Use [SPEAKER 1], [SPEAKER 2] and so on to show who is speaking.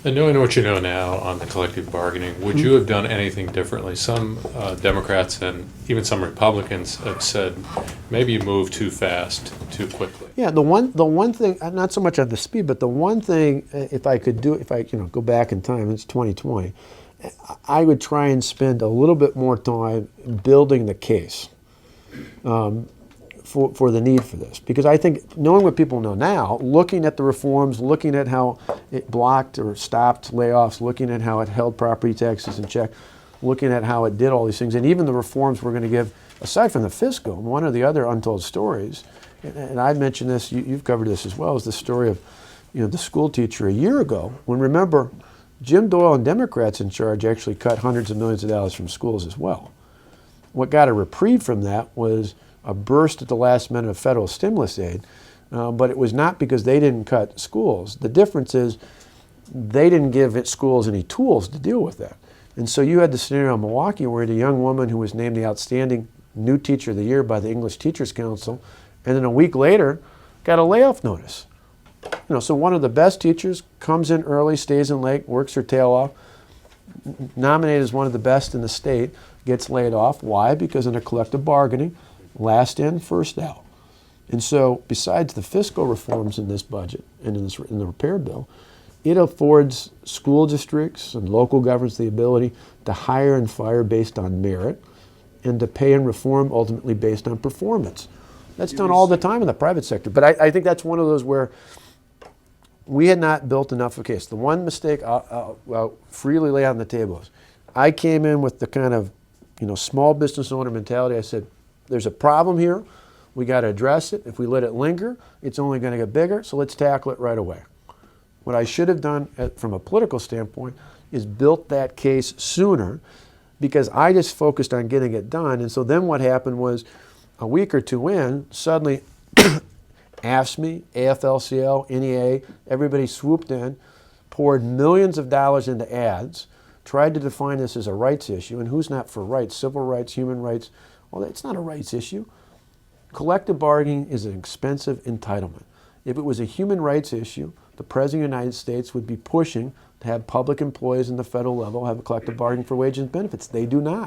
[SPEAKER 1] And knowing what you know now on the collective bargaining, would you have done anything differently? Some Democrats and even some Republicans have said maybe you moved too fast, too quickly.
[SPEAKER 2] Yeah, the one thing, not so much at the speed, but the one thing, if I could do, if I go back in time, it's 2020, I would try and spend a little bit more time building the case for the need for this. Because I think knowing what people know now, looking at the reforms, looking at how it blocked or stopped layoffs, looking at how it held property taxes in check, looking at how it did all these things, and even the reforms we're going to give, aside from the fiscal, one of the other untold stories, and I mentioned this, you've covered this as well, is the story of the school teacher a year ago, when, remember, Jim Doyle and Democrats in charge actually cut hundreds of millions of dollars from schools as well. What got a reprieve from that was a burst at the last minute of federal stimulus aid, but it was not because they didn't cut schools. The difference is they didn't give schools any tools to deal with that. And so you had the scenario in Milwaukee where you had a young woman who was named the Outstanding New Teacher of the Year by the English Teachers Council, and then a week later got a layoff notice. So one of the best teachers comes in early, stays in late, works her tail off, nominated as one of the best in the state, gets laid off. Why? Because in a collective bargaining, last in, first out. And so besides the fiscal reforms in this budget and in the repair bill, it affords school districts and local governments the ability to hire and fire based on merit and to pay and reform ultimately based on performance. That's done all the time in the private sector. But I think that's one of those where we had not built enough of a case. The one mistake I'll freely lay on the table is I came in with the kind of small business owner mentality. I said, there's a problem here. We got to address it. If we let it linger, it's only going to get bigger, so let's tackle it right away. What I should have done from a political standpoint is built that case sooner, because I just focused on getting it done. And so then what happened was a week or two in, suddenly AFSCME, AFL-CIO, NEA, everybody swooped in, poured millions of dollars into ads, tried to define this as a rights issue. And who's not for rights? Civil rights, human rights. Well, it's not a rights issue. Collective bargaining is an expensive entitlement. If it was a human rights issue, the President of the United States would be pushing to have public employees in the federal level have a collective bargaining for wages and benefits. They do not.